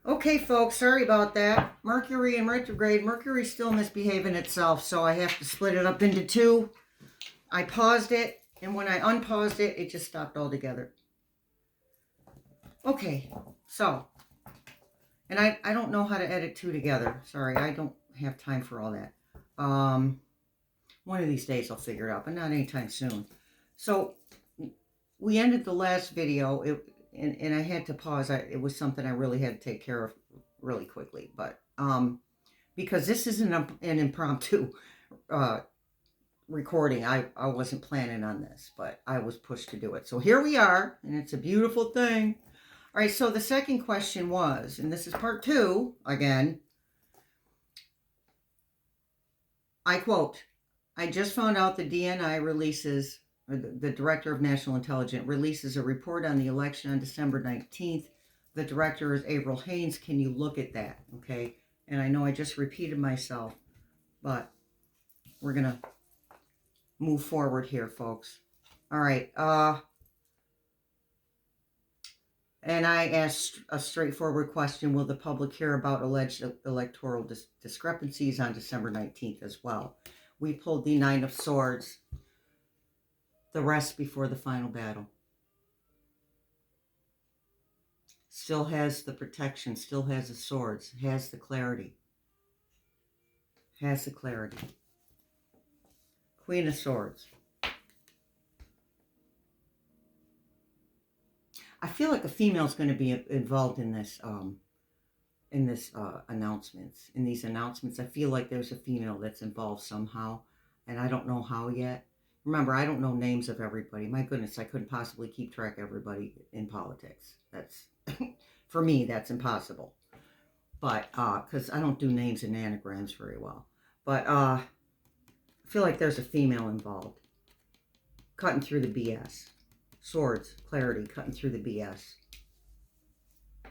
Okay, folks, sorry about that. Mercury in retrograde. Mercury's still misbehaving itself, so I have to split it up into two. I paused it, and when I unpaused it, it just stopped altogether. Okay, so, and I don't know how to edit two together. Sorry, I don't have time for all that. One of these days I'll figure it out, but not anytime soon. So, we ended the last video, and I had to pause. It was something I really had to take care of really quickly, but because this is an impromptu recording. I wasn't planning on this, but I was pushed to do it. So here we are, and it's a beautiful thing. All right, so the second question was, and this is part 2 again, I quote, I just found out the DNI releases, or the Director of National Intelligence releases a report on the election on December 19th. The director is Avril Haines. Can you look at that? Okay. And I know I just repeated myself, but we're going to move forward here, folks. All right. And I asked a straightforward question. Will the public hear about alleged electoral discrepancies on December 19th as well? We pulled the 9 of Swords, the rest before the final battle. Still has the protection, still has the swords, has the clarity. Has the clarity. Queen of Swords. I feel like a female is going to be involved in this announcements. In these announcements, I feel like there's a female that's involved somehow, and I don't know how yet. Remember, I don't know names of everybody. My goodness, I couldn't possibly keep track of everybody in politics. That's for me, that's impossible. But because I don't do names and anagrams very well. But I feel like there's a female involved, cutting through the BS. Swords, clarity, cutting through the BS.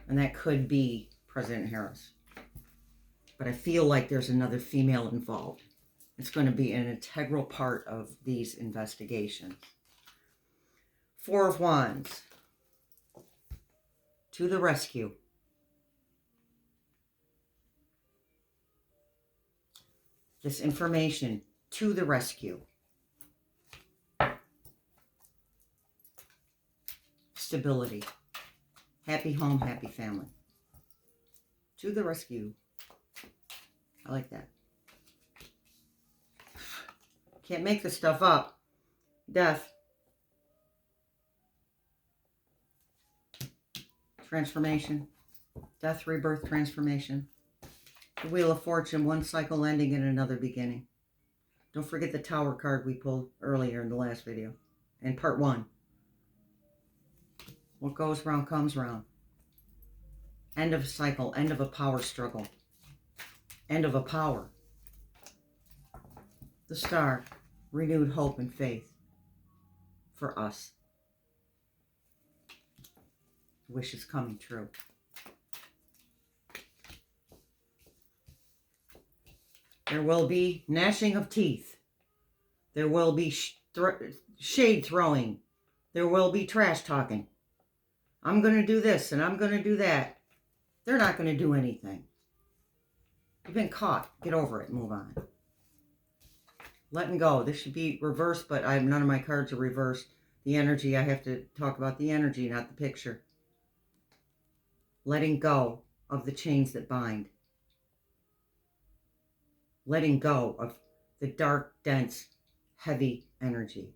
And that could be President Harris. But I feel like there's another female involved. It's going to be an integral part of these investigations. 4 of Wands. To the rescue. This information to the rescue. Stability. Happy home, happy family. To the rescue. I like that. Can't make this stuff up. Death. Transformation. Death, rebirth, transformation. The Wheel of Fortune, one cycle ending and another beginning. Don't forget the Tower card we pulled earlier in the last video. In part 1. What goes round comes round. End of a cycle. End of a power struggle. End of a power. The Star. Renewed hope and faith. For us. Wish is coming true. There will be gnashing of teeth. There will be shade throwing. There will be trash talking. I'm going to do this and I'm going to do that. They're not going to do anything. You've been caught. Get over it. Move on. Letting go. This should be reversed, but none of my cards are reversed. The energy, I have to talk about the energy, not the picture. Letting go of the chains that bind. Letting go of the dark, dense, heavy energy.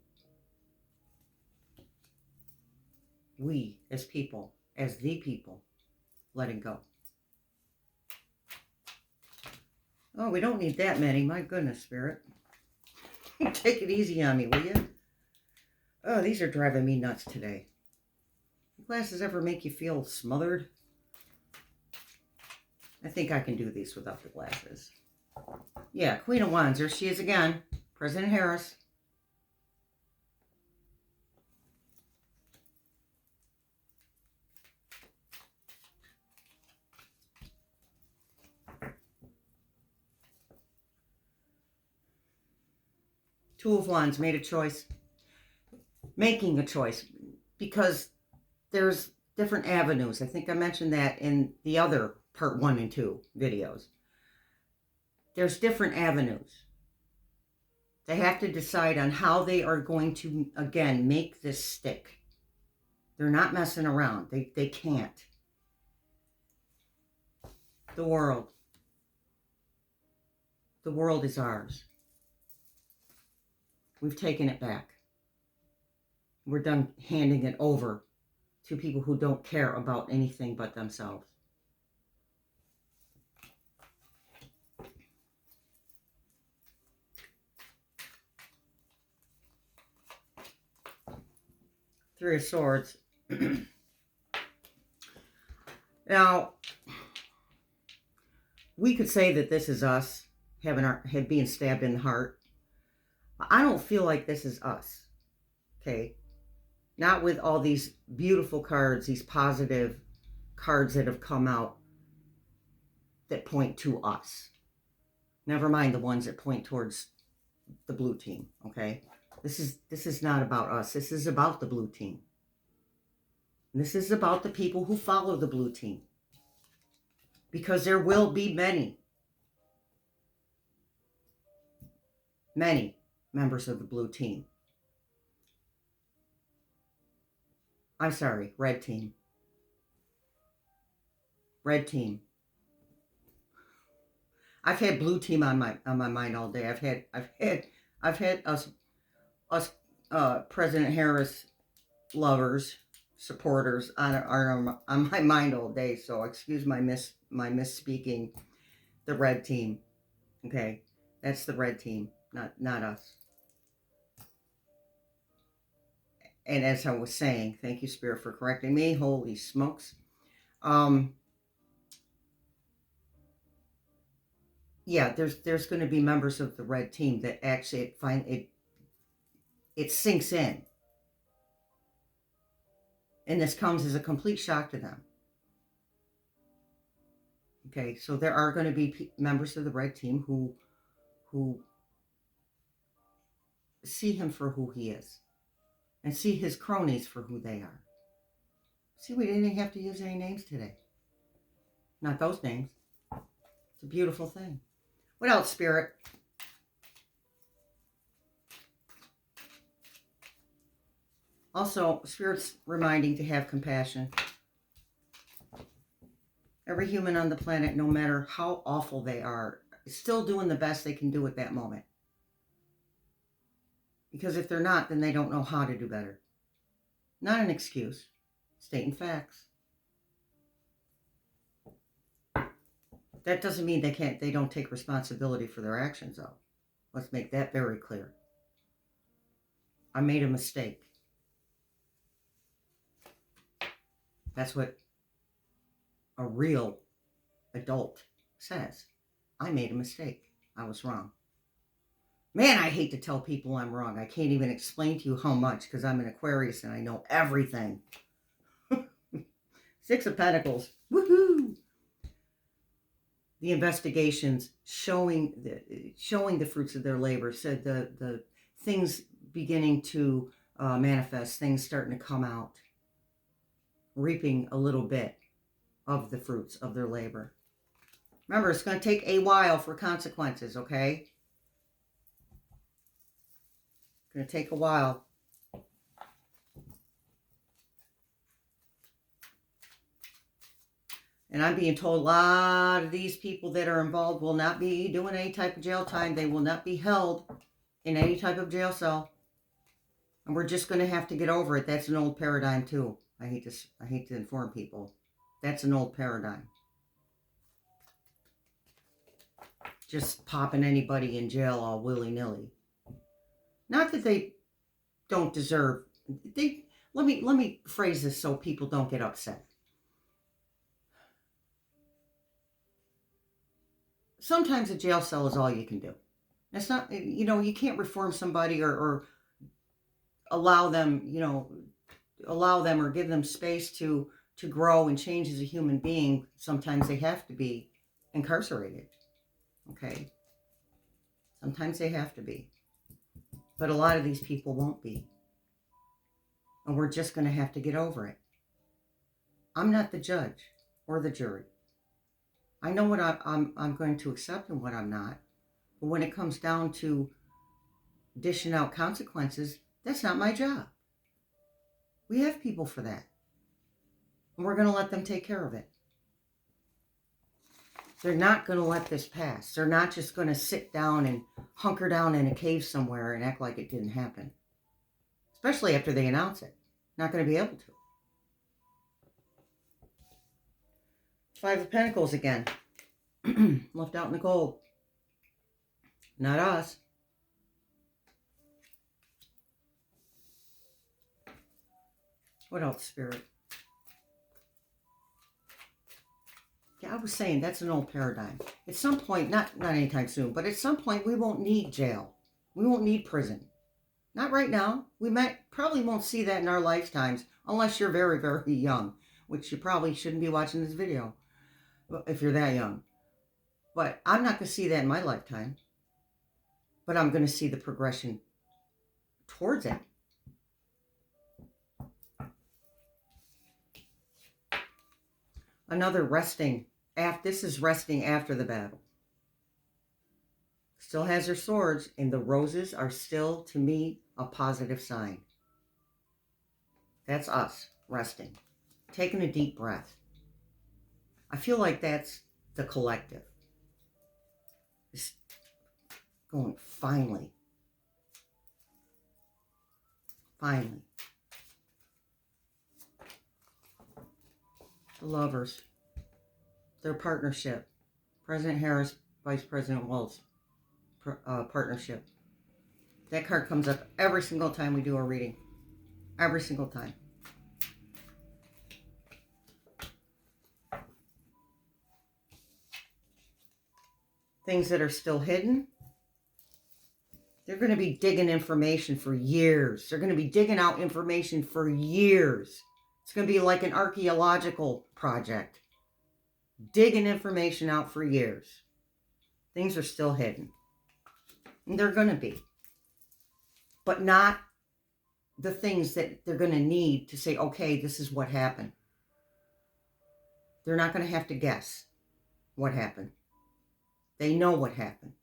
We, as people, as the people, letting go. Oh, we don't need that many. My goodness, Spirit. Take it easy on me, will you? Oh, these are driving me nuts today. Do glasses ever make you feel smothered? I think I can do these without the glasses. Yeah, Queen of Wands. There she is again. President Harris. Two of Wands. Made a choice. Making a choice. Because there's different avenues. I think I mentioned that in the other part 1 and 2 videos. There's different avenues. They have to decide on how they are going to, again, make this stick. They're not messing around. They can't. The world. The world is ours. We've taken it back. We're done handing it over to people who don't care about anything but themselves. Three of Swords. Now, we could say that this is us being stabbed in the heart. I don't feel like this is us. Okay? Not with all these beautiful cards, these positive cards that have come out that point to us. Never mind the ones that point towards the blue team, okay? This is not about us. This is about the blue team. This is about the people who follow the blue team. Because there will be many members of the blue team. I'm sorry, red team. Red team. I've had blue team on my mind all day. I've had us President Harris lovers, supporters on my mind all day. So excuse my misspeaking. The red team. Okay, that's the red team, not us. And as I was saying, thank you, Spirit, for correcting me. Holy smokes. Yeah, there's going to be members of the red team that actually it sinks in. And this comes as a complete shock to them. Okay, so there are going to be members of the red team who see him for who he is. And see his cronies for who they are. See, we didn't have to use any names today. Not those names. It's a beautiful thing. What else, Spirit? Also, Spirit's reminding to have compassion. Every human on the planet, no matter how awful they are, is still doing the best they can do at that moment. Because if they're not, then they don't know how to do better. Not an excuse. Stating facts. That doesn't mean they don't take responsibility for their actions, though. Let's make that very clear. I made a mistake. That's what a real adult says. I made a mistake. I was wrong. Man, I hate to tell people I'm wrong. I can't even explain to you how much, because I'm an Aquarius and I know everything. Six of Pentacles. Woohoo! The investigations showing the fruits of their labor, said the things beginning to manifest, things starting to come out, reaping a little bit of the fruits of their labor. Remember, it's going to take a while for consequences, okay? It's going to take a while. And I'm being told a lot of these people that are involved will not be doing any type of jail time. They will not be held in any type of jail cell. And we're just going to have to get over it. That's an old paradigm too. I hate to inform people. That's an old paradigm. Just popping anybody in jail all willy-nilly. Not that they don't deserve. Let me phrase this so people don't get upset. Sometimes a jail cell is all you can do. It's not, you can't reform somebody or allow them or give them space to grow and change as a human being. Sometimes they have to be incarcerated. Okay? Sometimes they have to be. But a lot of these people won't be. And we're just going to have to get over it. I'm not the judge or the jury. I know what I'm going to accept and what I'm not. But when it comes down to dishing out consequences, that's not my job. We have people for that. And we're going to let them take care of it. They're not going to let this pass. They're not just going to sit down and hunker down in a cave somewhere and act like it didn't happen. Especially after they announce it. Not going to be able to. Five of Pentacles again. Left out in the cold. Not us. What else, Spirit? Yeah, I was saying that's an old paradigm. At some point, not anytime soon, but at some point we won't need jail. We won't need prison. Not right now. We probably won't see that in our lifetimes unless you're very, very young, which you probably shouldn't be watching this video if you're that young. But I'm not going to see that in my lifetime. But I'm going to see the progression towards it. Another resting. This is resting after the battle. Still has her swords, and the roses are still, to me, a positive sign. That's us resting. Taking a deep breath. I feel like that's the collective. It's going, finally. Finally. The Lovers. Their partnership. President Harris, Vice President Walz. Partnership. That card comes up every single time we do a reading. Every single time. Things that are still hidden. They're going to be digging information for years. They're going to be digging out information for years. It's going to be like an archaeological project. Digging information out for years. Things are still hidden. And they're going to be. But not the things that they're going to need to say, okay, this is what happened. They're not going to have to guess what happened. They know what happened.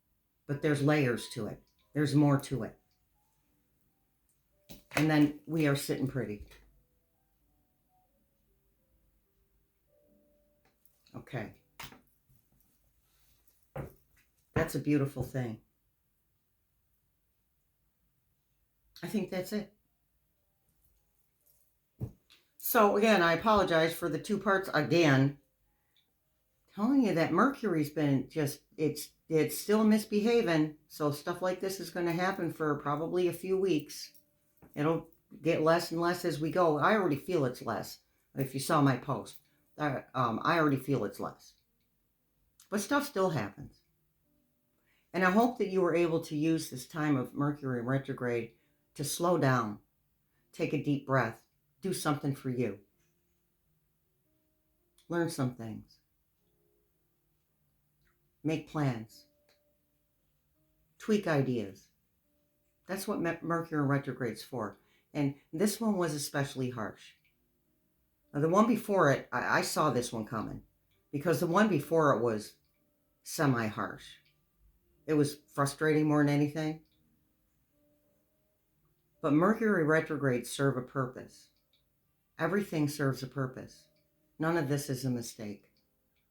But there's layers to it. There's more to it. And then we are sitting pretty. Okay. That's a beautiful thing. I think that's it. So again, I apologize for the two parts again. Telling you that Mercury's been just, it's still misbehaving. So stuff like this is going to happen for probably a few weeks. It'll get less and less as we go. I already feel it's less. If you saw my post, I already feel it's less. But stuff still happens. And I hope that you were able to use this time of Mercury retrograde to slow down, take a deep breath, do something for you. Learn some things. Make plans. Tweak ideas. That's what Mercury retrograde's for. And this one was especially harsh. Now, the one before it, I saw this one coming. Because the one before it was semi-harsh. It was frustrating more than anything. But Mercury retrograde serve a purpose. Everything serves a purpose. None of this is a mistake.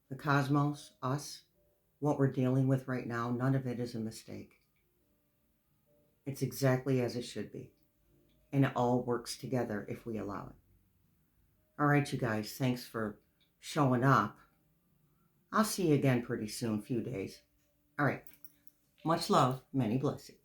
The cosmos, us, what we're dealing with right now, none of it is a mistake. It's exactly as it should be. And it all works together if we allow it. All right, you guys, thanks for showing up. I'll see you again pretty soon, few days. All right. Much love, many blessings.